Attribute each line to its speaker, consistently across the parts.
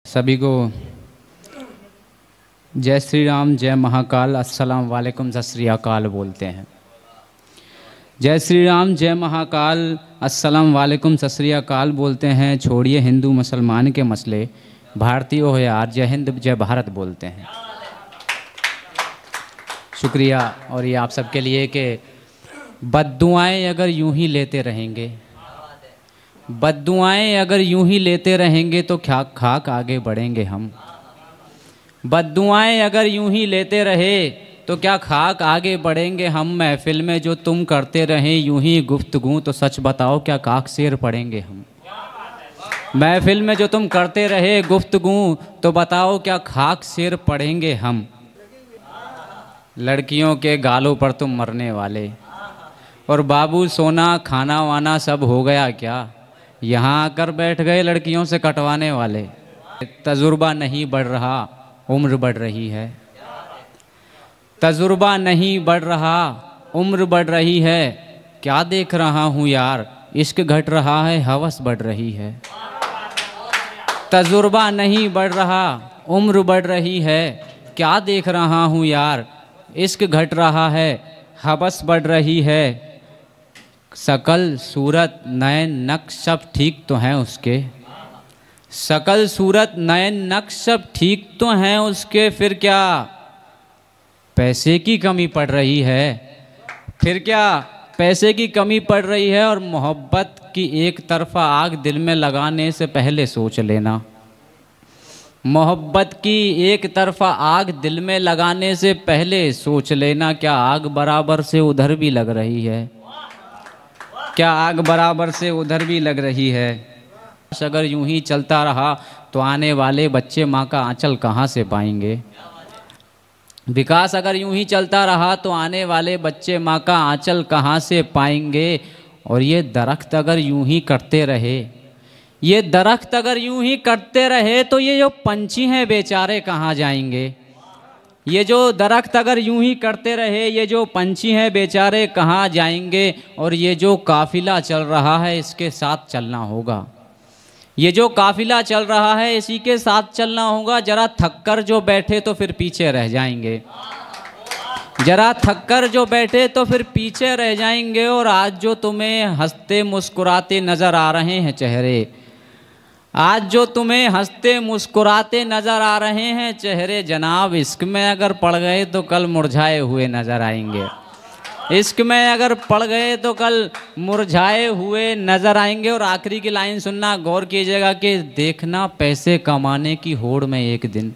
Speaker 1: सभी को जय श्री राम, जय महाकाल, अस्सलाम वालेकुम, सत श्री अकाल बोलते हैं। जय श्री राम, जय महाकाल, अस्सलाम वालेकुम, सत श्री अकाल बोलते हैं। छोड़िए हिंदू मुसलमान के मसले, भारतीय हो यार, जय हिंद जय भारत बोलते हैं। शुक्रिया। और ये आप सबके लिए कि बद्दुआएं अगर यूं ही लेते रहेंगे, बद्दुआएं अगर यूं ही लेते रहेंगे तो क्या खाक आगे बढ़ेंगे हम। बद्दुआएं अगर यूं ही लेते रहे तो क्या खाक आगे बढ़ेंगे हम। महफिल में जो तुम करते रहें यूं ही गुफ्तगू, तो सच बताओ क्या काक शेर पढ़ेंगे हम। महफिल में जो तुम करते रहे गुफ्तगू, तो बताओ क्या खाक शेर पढ़ेंगे हम। लड़कियों के गालों पर तुम मरने वाले, और बाबू सोना खाना वाना सब हो गया क्या, यहाँ आकर बैठ गए लड़कियों से कटवाने वाले। तजुर्बा नहीं बढ़ रहा, उम्र बढ़ रही है। तजुर्बा नहीं बढ़ रहा, उम्र बढ़ रही है। क्या देख रहा हूँ यार, इश्क घट रहा है, हवस बढ़ रही है। तजुर्बा नहीं बढ़ रहा, उम्र बढ़ रही है। क्या देख रहा हूँ यार, इश्क घट रहा है, हवस बढ़ रही है। शकल सूरत नयन नक्श सब ठीक तो हैं उसके, शकल सूरत नयन नक्श सब ठीक तो हैं उसके। फिर क्या पैसे की कमी पड़ रही है, फिर क्या पैसे की कमी पड़ रही है। और मोहब्बत की एक तरफा आग दिल में लगाने से पहले सोच लेना। मोहब्बत की एक तरफा आग दिल में लगाने से पहले सोच लेना। क्या आग बराबर से उधर भी लग रही है, क्या आग बराबर से उधर भी लग रही है। अगर यूं ही चलता रहा तो आने वाले बच्चे माँ का आंचल कहाँ से पाएंगे। विकास अगर यूं ही चलता रहा तो आने वाले बच्चे माँ का आंचल कहाँ से पाएंगे। और ये दरख्त अगर यूं ही कटते रहे, ये दरख्त अगर यूं ही कटते रहे तो ये जो पंछी हैं बेचारे कहाँ जाएंगे। ये जो दरख्त अगर यूं ही करते रहे, ये जो पंछी हैं बेचारे कहाँ जाएंगे। और ये जो काफिला चल रहा है इसके साथ चलना होगा, ये जो काफिला चल रहा है इसी के साथ चलना होगा। जरा थककर जो बैठे तो फिर पीछे रह जाएंगे, जरा थककर जो बैठे तो फिर पीछे रह जाएंगे। और आज जो तुम्हें हंसते मुस्कुराते नज़र आ रहे हैं चेहरे, आज जो तुम्हें हंसते मुस्कुराते नज़र आ रहे हैं चेहरे, जनाब इश्क में अगर पड़ गए तो कल मुरझाए हुए नज़र आएंगे। इश्क में अगर पड़ गए तो कल मुरझाए हुए नज़र आएंगे। और आखिरी की लाइन सुनना, गौर कीजिएगा कि देखना पैसे कमाने की होड़ में एक दिन,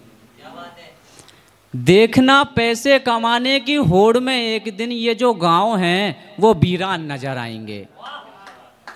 Speaker 1: देखना पैसे कमाने की होड़ में एक दिन ये जो गांव हैं वो वीरान नज़र आएंगे।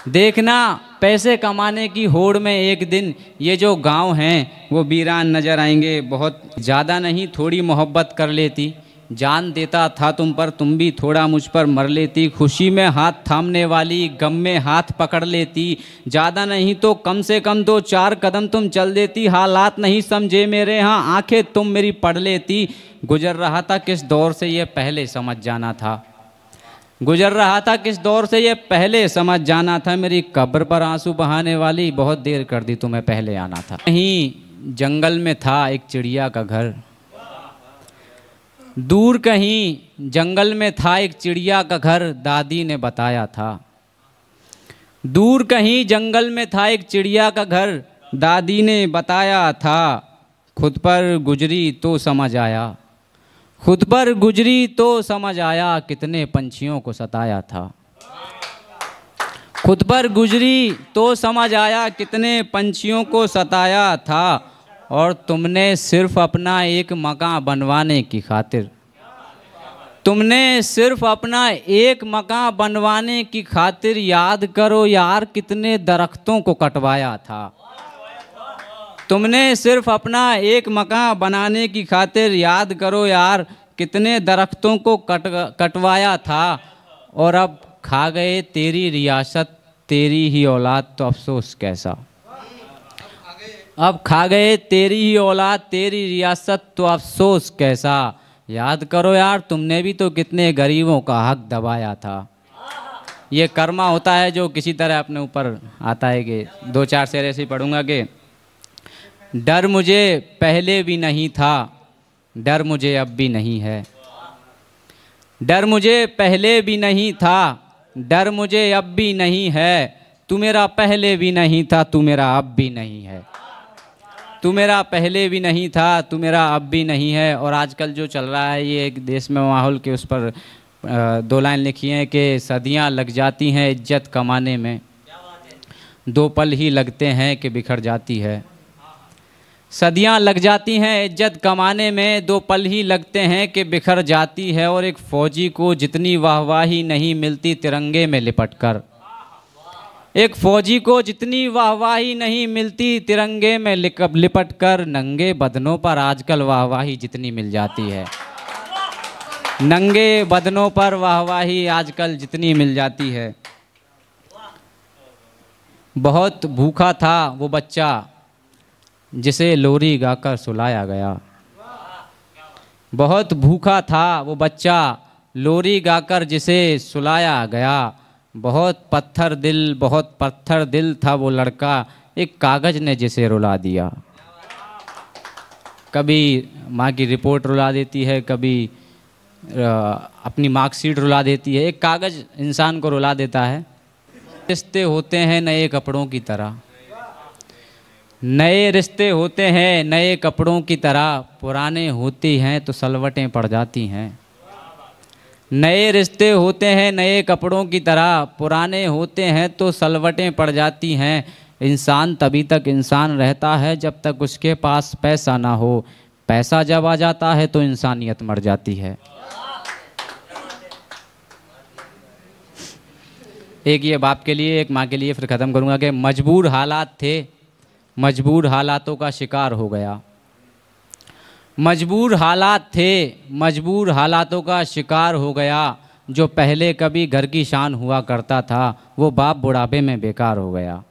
Speaker 1: देखना पैसे कमाने की होड़ में एक दिन ये जो गांव हैं वो वीरान नज़र आएंगे। बहुत ज़्यादा नहीं, थोड़ी मोहब्बत कर लेती, जान देता था तुम पर, तुम भी थोड़ा मुझ पर मर लेती। खुशी में हाथ थामने वाली गम में हाथ पकड़ लेती। ज़्यादा नहीं तो कम से कम 2-4 कदम तुम चल देती। हालात नहीं समझे मेरे, हाँ आंखें तुम मेरी पढ़ लेती। गुजर रहा था किस दौर से ये पहले समझ जाना था, गुजर रहा था किस दौर से ये पहले समझ जाना था। मेरी कब्र पर आंसू बहाने वाली, बहुत देर कर दी तुम्हें पहले आना था। कहीं जंगल में था एक चिड़िया का घर, दूर कहीं जंगल में था एक चिड़िया का घर, दादी ने बताया था। दूर कहीं जंगल में था एक चिड़िया का घर, दादी ने बताया था। खुद पर गुजरी तो समझ आया, खुद पर गुजरी तो समझ आया, कितने पंछियों को सताया था। खुद पर गुजरी तो समझ आया, कितने पंछियों को सताया था। और तुमने सिर्फ अपना एक मकान बनवाने की खातिर, तुमने सिर्फ अपना एक मकान बनवाने की खातिर, याद करो यार कितने दरख्तों को कटवाया था। तुमने सिर्फ अपना एक मकान बनाने की खातिर, याद करो यार कितने दरख्तों को कटवाया था। और अब खा गए तेरी रियासत तेरी ही औलाद, तो अफसोस कैसा। अब खा गए तेरी ही औलाद तेरी रियासत, तो अफसोस कैसा। याद करो यार तुमने भी तो कितने गरीबों का हक दबाया था। ये कर्मा होता है जो किसी तरह अपने ऊपर आता है। कि 2-4 शेर ऐसे ही पढ़ूंगा कि डर मुझे पहले भी नहीं था, डर मुझे अब भी नहीं है। डर मुझे पहले भी नहीं था, डर मुझे अब भी नहीं है। तू मेरा पहले भी नहीं था, तू मेरा अब भी नहीं है। तू मेरा पहले भी नहीं था, तू मेरा अब भी नहीं है। और आजकल जो चल रहा है ये एक देश में माहौल के उस पर दो लाइन लिखी हैं कि सदियां लग जाती हैं इज्जत कमाने में, दो पल ही लगते हैं कि बिखर जाती है। सदियां लग जाती हैं इज्जत कमाने में, दो पल ही लगते हैं कि बिखर जाती है। और एक फ़ौजी को जितनी वाहवाही नहीं मिलती तिरंगे में लिपट कर, एक फ़ौजी को जितनी वाहवाही नहीं मिलती तिरंगे में लिपट कर, नंगे बदनों पर आजकल वाहवाही जितनी मिल जाती है, नंगे बदनों पर वाहवाही आजकल जितनी मिल जाती है। बहुत भूखा था वो बच्चा जिसे लोरी गाकर सुलाया गया। बहुत भूखा था वो बच्चा लोरी गाकर जिसे सुलाया गया। बहुत पत्थर दिल था वो लड़का, एक कागज़ ने जिसे रुला दिया। कभी माँ की रिपोर्ट रुला देती है, कभी अपनी मार्कशीट रुला देती है, एक कागज़ इंसान को रुला देता है। रिश्ते होते हैं नए कपड़ों की तरह, नए रिश्ते होते हैं नए कपड़ों की तरह, पुराने होती हैं तो सलवटें पड़ जाती हैं। नए रिश्ते होते हैं नए कपड़ों की तरह, पुराने होते हैं तो सलवटें पड़ जाती हैं। इंसान तभी तक इंसान रहता है जब तक उसके पास पैसा ना हो, पैसा जब आ जाता है तो इंसानियत मर जाती है। एक ये बाप के लिए, एक माँ के लिए, फिर ख़त्म करूँगा कि मजबूर हालात थे, मजबूर हालातों का शिकार हो गया। मजबूर हालात थे, मजबूर हालातों का शिकार हो गया। जो पहले कभी घर की शान हुआ करता था वो बाप बुढ़ापे में बेकार हो गया।